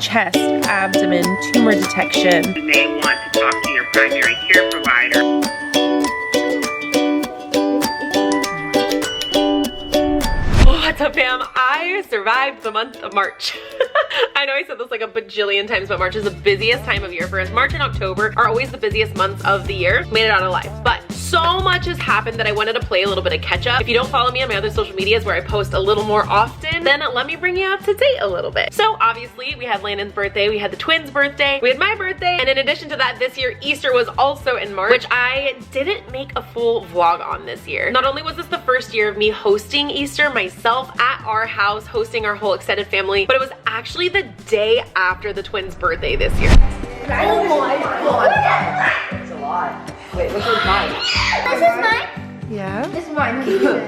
chest, abdomen, tumor detection. You may want to talk to your primary care provider. What's up, fam? I survived the month of March. I know I said this like a bajillion times, but March is the busiest time of year for us. March and October are always the busiest months of the year. Made it out alive. But so much has happened that I wanted to play a little bit of catch up. If you don't follow me on my other social medias where I post a little more often, then let me bring you up to date a little bit. So obviously we had Landen's birthday, we had the twins' birthday, we had my birthday, and in addition to that, this year Easter was also in March, which I didn't make a full vlog on this year. Not only was this the first year of me hosting Easter myself at our house, hosting our whole extended family, but it was actually the day after the twins' birthday this year. Oh my god. That's a lot. Wait, which one's mine? This is mine. Yeah? This is mine.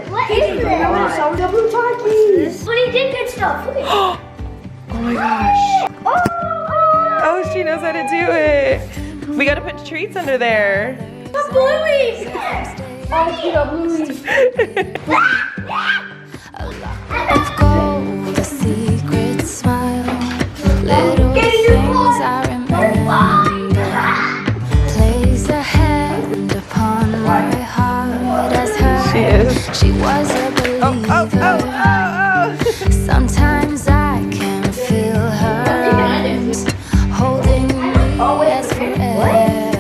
What is this? But he did good stuff. Look at Oh my gosh. Oh, she knows how to do it. We gotta put treats under there. the blueies. Oh, she got blueies. Of gold, a secret smile, little things I remember. Place a hand upon my heart as her. She was a believer. Sometimes I can feel her arms holding me as forever.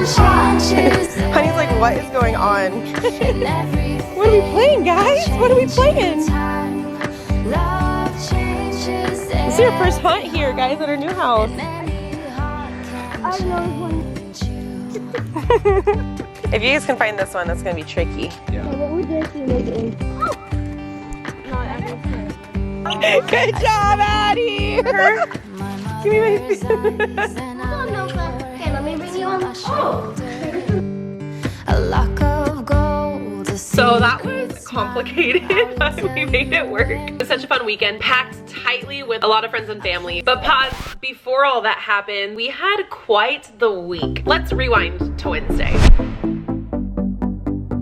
Time changes. Honey's like, what is going on? What are we playing, guys? What are we playing? This is your first hunt here, guys, at our new house. If you guys can find this one, that's gonna be tricky. Good job, Addie! Give me my feet. Okay, let me bring you on. Oh. A lock of gold. So that was complicated, but we made it work. It was such a fun weekend, packed tightly with a lot of friends and family. But pause, before all that happened, we had quite the week. Let's rewind to Wednesday.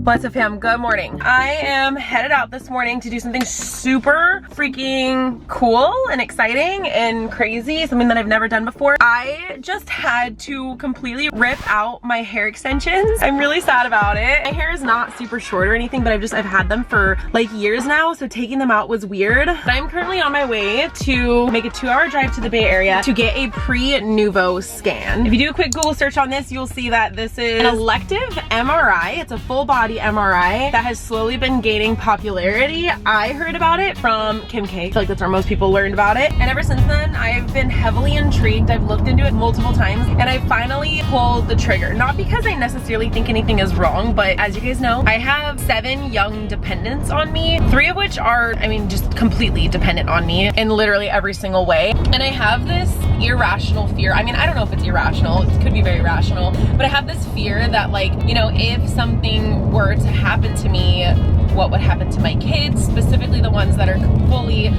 What's up, fam? Good morning. I am headed out this morning to do something super freaking cool and exciting and crazy, something that I've never done before. I just had to completely rip out my hair extensions. I'm really sad about it. My hair is not super short or anything, but I've had them for like years now, so taking them out was weird. But I'm currently on my way to make a 2-hour drive to the Bay Area to get a Prenuvo scan. If you do a quick Google search on this, you'll see that this is an elective MRI. It's a full body MRI that has slowly been gaining popularity. I heard about it from Kim K. I feel like that's where most people learned about it. And ever since then, I've been heavily intrigued. I've looked into it multiple times and I finally pulled the trigger. Not because I necessarily think anything is wrong, but as you guys know, I have 7 young dependents on me, 3 of which are, I mean, just completely dependent on me in literally every single way. And I have this irrational fear. I mean, I don't know if it's irrational. It could be very rational, but I have this fear that, like, you know, if something were to happen to me, what would happen to my kids, specifically the ones that are completely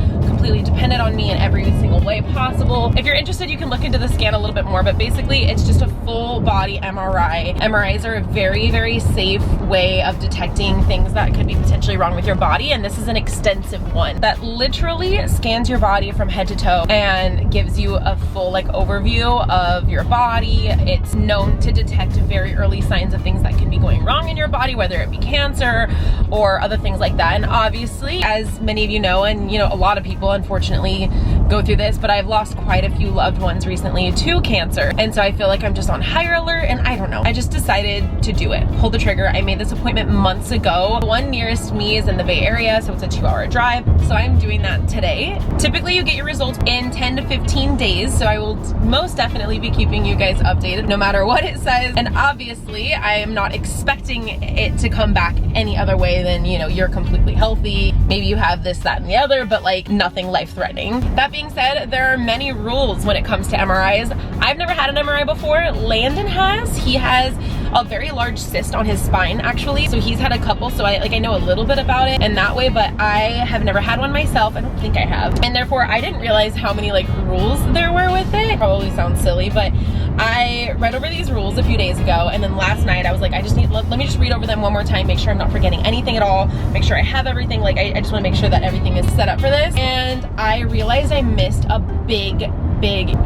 dependent on me in every single way possible. If you're interested, you can look into the scan a little bit more, but basically it's just a full body MRI. MRIs are a very, very safe way of detecting things that could be potentially wrong with your body, and this is an extensive one that literally scans your body from head to toe and gives you a full like overview of your body. It's known to detect very early signs of things that can be going wrong in your body, whether it be cancer or other things like that. And obviously, as many of you know, and you know, a lot of people unfortunately go through this, but I've lost quite a few loved ones recently to cancer. And so I feel like I'm just on higher alert, and I don't know. I just decided to do it, pull the trigger. I made this appointment months ago. The one nearest me is in the Bay Area, so it's a 2-hour drive. So I'm doing that today. Typically you get your results in 10 to 15 days. So I will most definitely be keeping you guys updated no matter what it says. And obviously I am not expecting it to come back any other way than, you know, you're completely healthy. Maybe you have this, that, and the other, but like nothing life-threatening. That being said, there are many rules when it comes to MRIs. I've never had an MRI before. Landen has. He has a very large cyst on his spine, actually. So he's had a couple, so I know a little bit about it in that way, but I have never had one myself. I don't think I have. And therefore, I didn't realize how many like rules there were with it. Probably sounds silly, but I read over these rules a few days ago, and then last night I was like, I just need, let me just read over them one more time, make sure I'm not forgetting anything at all, make sure I have everything. Like I just want to make sure that everything is set up for this. And I realized I missed a big,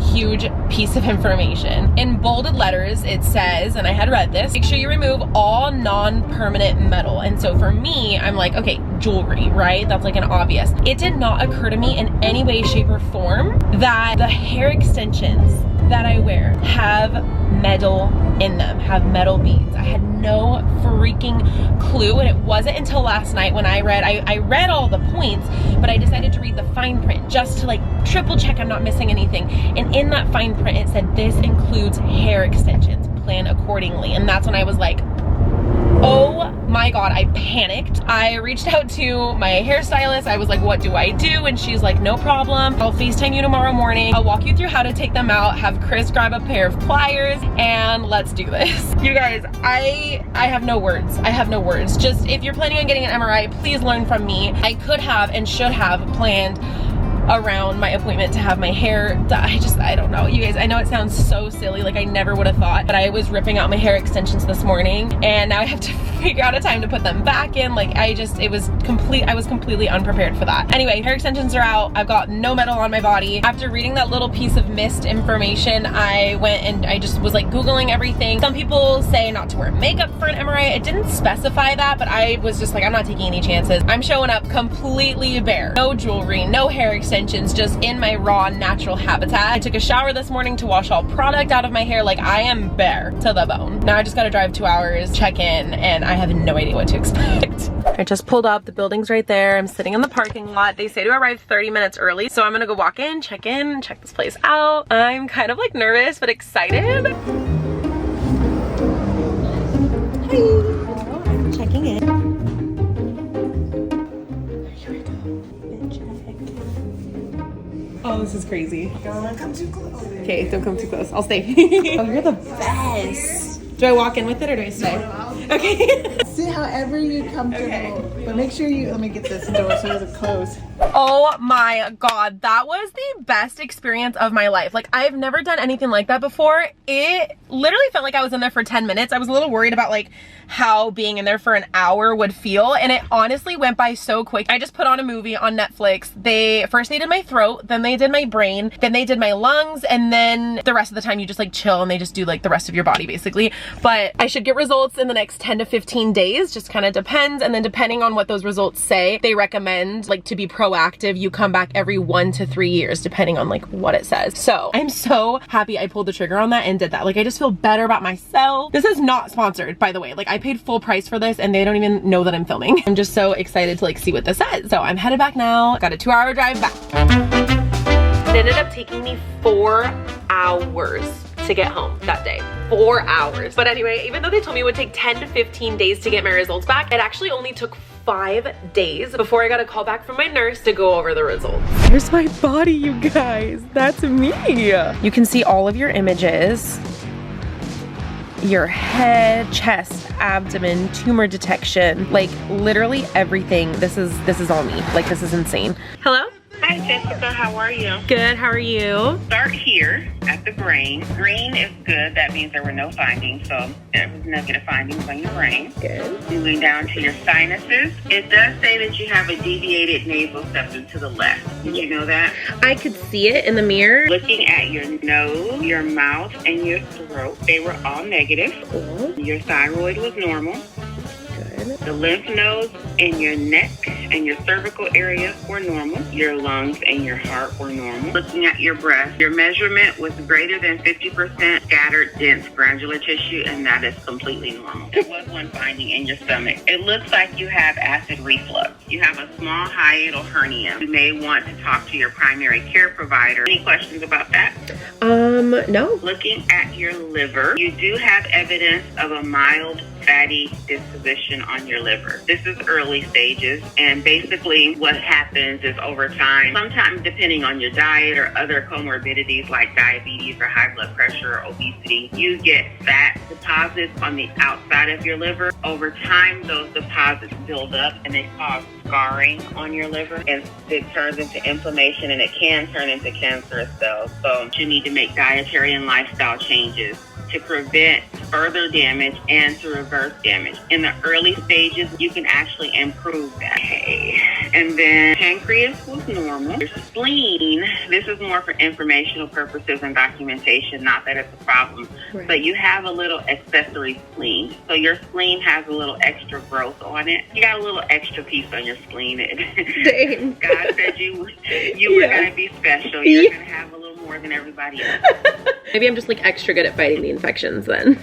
huge piece of information. In bolded letters, it says, and I had read this, make sure you remove all non-permanent metal. And so for me, I'm like, okay, jewelry, right? That's like an obvious. It did not occur to me in any way, shape, or form that the hair extensions that I wear have metal in them, have metal beads. I had no freaking clue, and it wasn't until last night when I read all the points, but I decided to read the fine print just to like triple check I'm not missing anything. And in that fine print, it said this includes hair extensions. Plan accordingly. And that's when I was like, oh my God, I panicked. I reached out to my hairstylist. I was like, what do I do? And she's like, no problem. I'll FaceTime you tomorrow morning. I'll walk you through how to take them out, have Chris grab a pair of pliers, and let's do this. You guys, I have no words. I have no words. Just if you're planning on getting an MRI, please learn from me. I could have and should have planned around my appointment to have my hair done. I don't know. You guys, I know it sounds so silly, like I never would have thought, but I was ripping out my hair extensions this morning, and now I have to figure out a time to put them back in. Like I was completely unprepared for that. Anyway, hair extensions are out. I've got no metal on my body. After reading that little piece of missed information, I went and I just was like Googling everything. Some people say not to wear makeup for an MRI. It didn't specify that, but I was just like, I'm not taking any chances. I'm showing up completely bare. No jewelry, no hair extensions, just in my raw natural habitat. I took a shower this morning to wash all product out of my hair. Like I am bare to the bone. Now I just gotta drive 2 hours, check in, and I have no idea what to expect. I just pulled up, the building's right there. I'm sitting in the parking lot. They say to arrive 30 minutes early, so I'm gonna go walk in, check this place out. I'm kind of like nervous, but excited. Hi, I'm checking in. Oh, this is crazy. Don't come too close. Okay, don't come too close. I'll stay. Oh, you're the best. Do I walk in with it or do I stay? Okay. Sit however you're comfortable. Okay. But make sure you, let me get this door so it doesn't close. Oh my God, that was the best experience of my life. Like I've never done anything like that before. It literally felt like I was in there for 10 minutes. I was a little worried about like how being in there for an hour would feel, and it honestly went by so quick. I just put on a movie on Netflix. They did my throat, then they did my brain, then they did my lungs, and then the rest of the time you just like chill and they just do like the rest of your body basically. But I should get results in the next 10 to 15 days, just kind of depends. And then depending on what those results say, they recommend like to be proactive. You come back every 1 to 3 years, depending on like what it says. So I'm so happy I pulled the trigger on that and did that. Like I just feel better about myself. This is not sponsored, by the way. Like I paid full price for this and they don't even know that I'm filming. I'm just so excited to like see what this says. So I'm headed back now. Got a 2-hour drive back. It ended up taking me 4 hours to get home that day. 4 hours. But anyway, even though they told me it would take 10 to 15 days to get my results back, it actually only took 5 days before I got a call back from my nurse to go over the results. Here's my body, you guys. That's me. You can see all of your images. Your head, chest, abdomen, tumor detection, like literally everything. This is all me. Like this is insane. Hello? Hi Jessica, how are you? Good, how are you? Start here at the brain. Green is good, that means there were no findings, so there was negative findings on your brain. Good. Moving down to your sinuses, it does say that you have a deviated nasal septum to the left. Did you know that? I could see it in the mirror. Looking at your nose, your mouth, and your throat, they were all negative. Cool. Your thyroid was normal. Good. The lymph nodes in your neck and your cervical area were normal. Your lungs and your heart were normal. Looking at your breast, your measurement was greater than 50% scattered dense granular tissue, and that is completely normal. There was one finding in your stomach. It looks like you have acid reflux. You have a small hiatal hernia. You may want to talk to your primary care provider. Any questions about that? No. Looking at your liver, you do have evidence of a mild fatty disposition on your liver. This is early stages, and basically what happens is over time, sometimes depending on your diet or other comorbidities like diabetes or high blood pressure or obesity, you get fat deposits on the outside of your liver. Over time, those deposits build up and they cause scarring on your liver, and it turns into inflammation, and it can turn into cancerous cells. So you need to make dietary and lifestyle changes to prevent further damage and to reverse damage. In the early stages, you can actually improve that. Okay. And then pancreas was normal. Your spleen, this is more for informational purposes and documentation, not that it's a problem, Right. but you have a little accessory spleen. So your spleen has a little extra growth on it. You got a little extra piece on your spleen. Dang. God said you were going to be special. You're going to have a little more than everybody else. Maybe I'm just like extra good at fighting the infections then.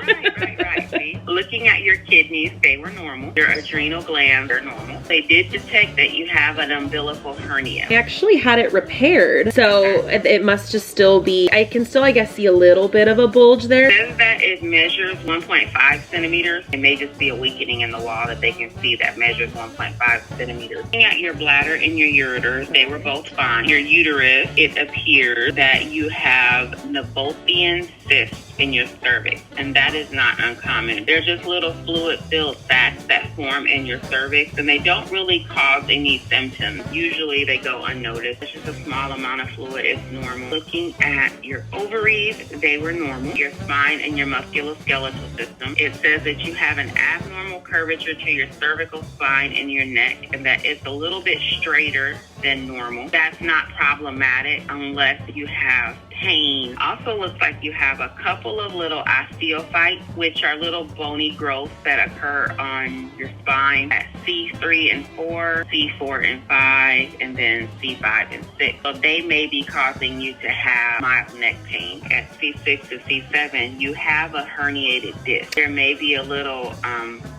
Right. See? Looking at your kidneys, they were normal. Your adrenal glands are normal. They did detect that you have an umbilical hernia. I actually had it repaired, so it must just still be, I can still, I guess, see a little bit of a bulge there. It says that it measures 1.5 centimeters. It may just be a weakening in the wall that they can see that measures 1.5 centimeters. Looking at your bladder and your ureters, they were both fine. Your uterus, it appears that you have Nabothean cysts in your cervix, and that is not uncommon. They're just little fluid-filled sacs that form in your cervix, and they don't really cause any symptoms. Usually they go unnoticed. It's just a small amount of fluid. It's normal. Looking at your ovaries, they were normal. Your spine and your musculoskeletal system, it says that you have an abnormal curvature to your cervical spine and your neck, and that it's a little bit straighter than normal. That's not problematic unless you have pain. Also looks like you have a couple of little osteophytes, which are little bony growths that occur on your spine at C3 and 4, C4 and 5, and then C5 and 6. So they may be causing you to have mild neck pain. At C6 to C7, you have a herniated disc. There may be a little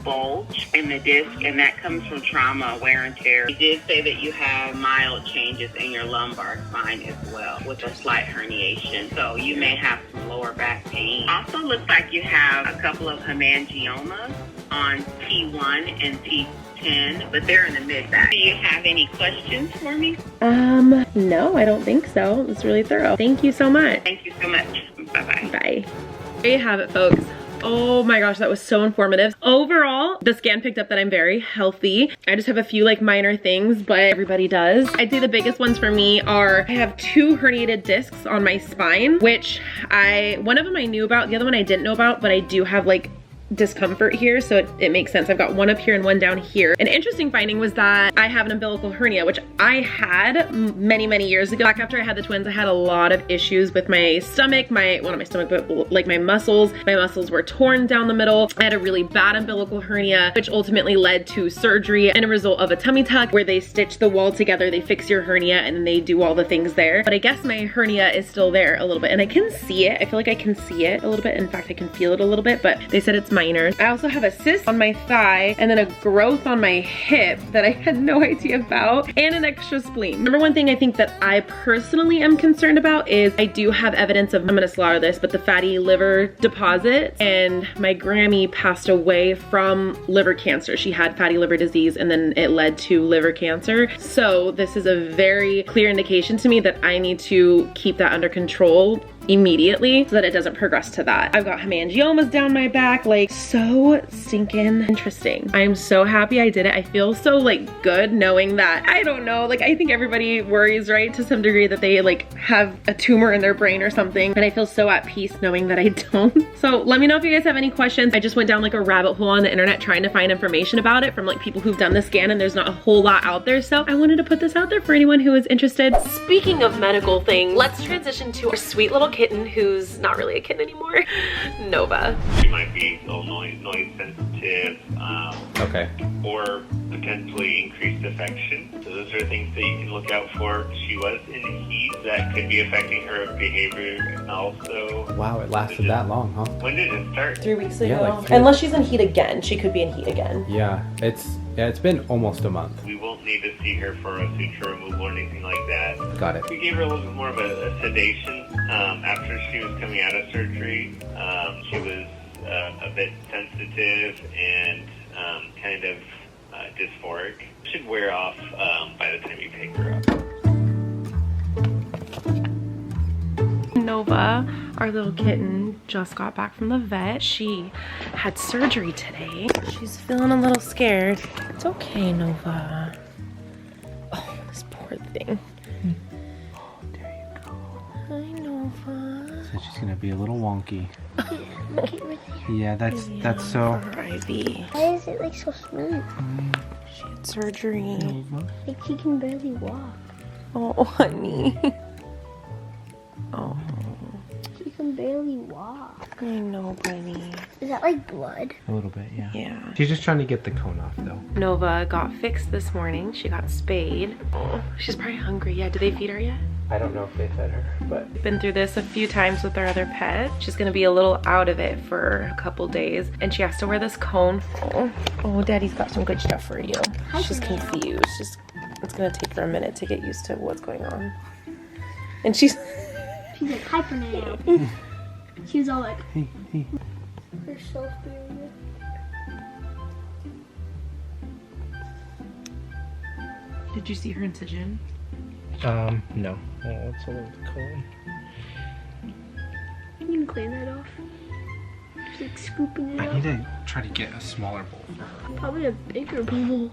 bulge in the disc, and that comes from trauma, wear and tear. You did say that you have mild changes in your lumbar spine as well, with a slight herniation. So you may have some lower back pain. Also looks like you have a couple of hemangiomas on T1 and T10, but they're in the mid back. Do you have any questions for me? No, I don't think so. It was really thorough. Thank you so much. Thank you so much. Bye-bye. Bye. There you have it, folks. Oh my gosh, that was so informative. Overall, the scan picked up that I'm very healthy. I just have a few like minor things, but everybody does. I'd say the biggest ones for me are I have 2 herniated discs on my spine, which one of them I knew about, the other one I didn't know about, but I do have like discomfort here, so it makes sense. I've got one up here and one down here. An interesting finding was that I have an umbilical hernia, which I had many years ago. Back after I had the twins, I had a lot of issues with my stomach, not my stomach, but like my muscles. My muscles were torn down the middle. I had a really bad umbilical hernia, which ultimately led to surgery and a result of a tummy tuck where they stitch the wall together, they fix your hernia, and they do all the things there. But I guess my hernia is still there a little bit, and I can see it. I feel like I can see it a little bit. In fact, I can feel it a little bit, but they said it's minor. I also have a cyst on my thigh and then a growth on my hip that I had no idea about, and an extra spleen. Number one thing I think that I personally am concerned about is I do have evidence of, I'm gonna slaughter this, but the fatty liver deposit, and my Grammy passed away from liver cancer. She had fatty liver disease and then it led to liver cancer. So this is a very clear indication to me that I need to keep that under control immediately so that it doesn't progress to that. I've got hemangiomas down my back, like so stinking interesting. I'm so happy I did it. I feel so like good knowing that, I don't know, like I think everybody worries, right, to some degree that they like have a tumor in their brain or something, and I feel so at peace knowing that I don't. So let me know if you guys have any questions. I just went down like a rabbit hole on the internet trying to find information about it from like people who've done the scan, and there's not a whole lot out there, so I wanted to put this out there for anyone who is interested. Speaking of medical things, let's transition to our sweet little kitten who's not really a kitten anymore, Nova. She might be a little noise sensitive, Okay. or potentially increased affection. So those are things that you can look out for. She was in heat that could be affecting her behavior also. Wow, it lasted that long, huh? When did it start? 3 weeks ago. Yeah, like 3. Unless she's in heat again, she could be in heat again. Yeah, it's been almost a month. We won't need to see her for a suture removal or anything like that. Got it. We gave her a little bit more of a sedation after she was coming out of surgery. She was a bit sensitive and kind of dysphoric. Should wear off by the time you pick her up. Nova, our little kitten, just got back from the vet. She had surgery today. She's feeling a little scared. It's okay, Nova. Oh, this poor thing. Oh, there you go. Hi, Nova. So she's gonna be a little wonky. Look at right there. Yeah, that's so. Her IV. Why is it like so smooth? She had surgery. Like she can barely walk. Oh, honey. Oh, She can barely walk. I know, buddy. Is that like blood? A little bit, yeah. Yeah. She's just trying to get the cone off, though. Nova got fixed this morning. She got spayed. Oh, she's probably hungry. Yeah, did they feed her yet? I don't know if they fed her, but Been through this a few times with our other pet. She's gonna be a little out of it for a couple days, and she has to wear this cone. Oh, Daddy's got some good stuff for you. She's confused. It's gonna take her a minute to get used to what's going on. And she's like hyper now. She was all like, hey. her self-barrier. Did you see her incision? No. Oh, it's a little cone. You can clean that off. She's like scooping it I up. need to try to get a smaller bowl. Probably a bigger bowl.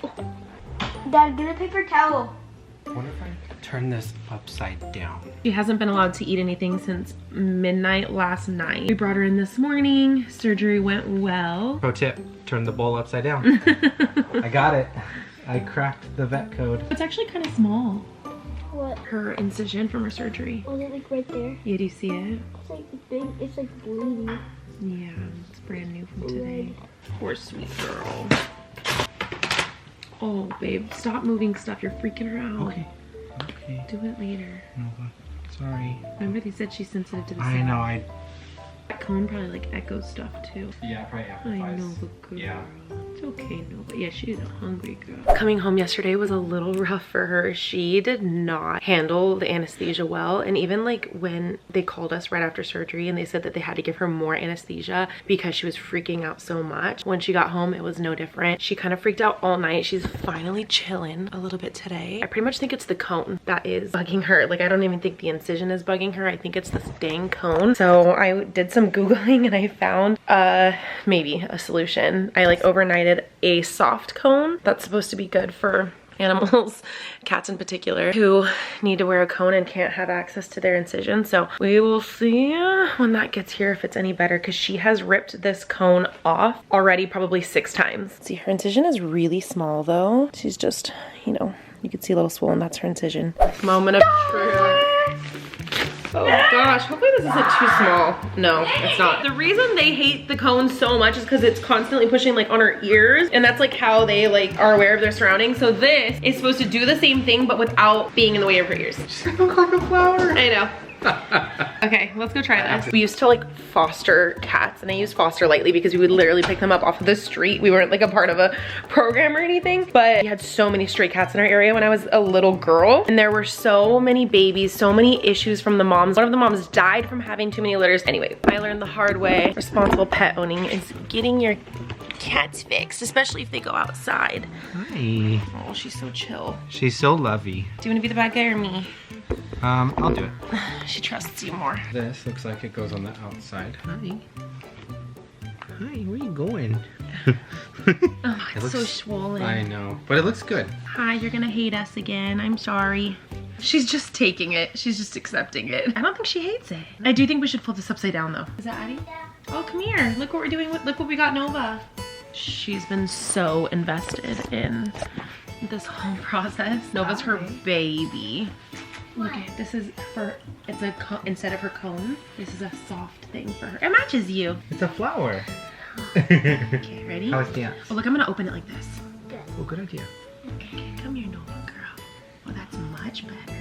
Oh. Dad, get a paper towel. I wonder if I turn this upside down. She hasn't been allowed to eat anything since midnight last night. We brought her in this morning. Surgery went well. Pro tip, turn the bowl upside down. I got it. I cracked the vet code. It's actually kind of small. What? Her incision from her surgery. Was it like right there? Yeah, do you see it? It's like big. It's like bleeding. Yeah, it's brand new from today. Poor sweet girl. Oh, babe, stop moving stuff. You're freaking her out. Okay. Do it later. Nova, sorry. Remember they said she's sensitive to the I sound. know, That cone probably like echoes stuff too. Yeah, probably I amplifies. know, but girl. Yeah. It's okay, no, but yeah, she's a hungry girl. Coming home yesterday was a little rough for her. She did not handle the anesthesia well. And even like when they called us right after surgery and they said that they had to give her more anesthesia because she was freaking out so much. When she got home, it was no different. She kind of freaked out all night. She's finally chilling a little bit today. I pretty much think it's the cone that is bugging her. Like, I don't even think the incision is bugging her. I think it's this dang cone. So I did some Googling and I found maybe a solution. I like overnighted a soft cone that's supposed to be good for animals, cats in particular, who need to wear a cone and can't have access to their incision. So we will see when that gets here if it's any better, because she has ripped this cone off already probably 6 times. See, her incision is really small though. She's just, you know, you can see a little swollen. That's her incision. Moment of truth. Oh gosh, hopefully this isn't too small. No, it's not. The reason they hate the cone so much is because it's constantly pushing like on her ears, and that's like how they like are aware of their surroundings. So this is supposed to do the same thing but without being in the way of her ears. She looks like a flower. I know. Okay, let's go try this. We used to like foster cats, and I use foster lightly because we would literally pick them up off of the street. We weren't like a part of a program or anything, but we had so many stray cats in our area when I was a little girl, and there were so many babies, so many issues from the moms. One of the moms died from having too many litters. Anyway, I learned the hard way. Responsible pet owning is getting your cats fixed, especially if they go outside. Hi. Oh, she's so chill. She's so lovey. Do you want to be the bad guy or me? I'll do it. She trusts you more. This looks like it goes on the outside. Hi. Hi, where are you going? Oh, it's so swollen. I know, but it looks good. Hi, you're gonna hate us again. I'm sorry. She's just taking it. She's just accepting it. I don't think she hates it. I do think we should flip this upside down though. Is that Addie? Yeah. Oh, come here. Look what we're doing. Look what we got Nova. She's been so invested in this whole process. Nova's her baby. Look at this is for, it's a instead of her cone, this is a soft thing for her. It matches you. It's a flower. Okay, ready? How it dance? Oh, look, I'm gonna open it like this. Oh, good idea. Okay, come here, Nova girl. Oh, that's much better.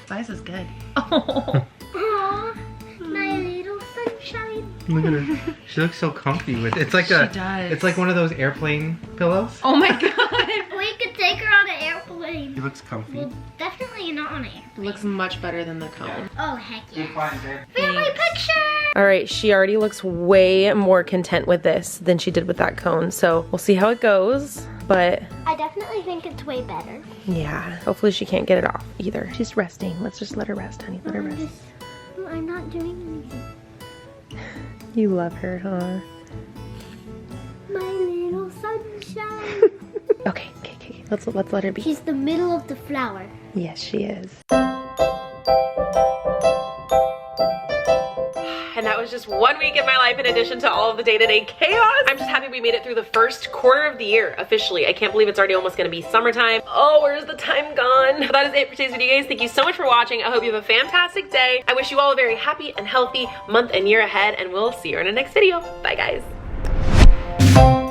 Size is good. Oh. Aww, my little sunshine. Look at her. She looks so comfy with it. It's like She does. It's like one of those airplane pillows. Oh my god. We could take her on an airplane. It looks comfy. Well, definitely not on an airplane. Looks much better than the cone. Oh, heck yeah. Fine, babe. Family picture! All right, she already looks way more content with this than she did with that cone. So we'll see how it goes, but I definitely think it's way better. yeah, hopefully she can't get it off either. She's resting. Let's just let her rest, honey. Let her rest. I'm not doing anything. You love her, huh? My little sunshine. Okay. Let's let her be. She's the middle of the flower. Yes, she is. And that was just 1 week in my life in addition to all of the day-to-day chaos. I'm just happy we made it through the first quarter of the year officially. I can't believe it's already almost gonna be summertime. Oh, where's the time gone? But that is it for today's video, guys. Thank you so much for watching. I hope you have a fantastic day. I wish you all a very happy and healthy month and year ahead, and we'll see you in the next video. Bye, guys.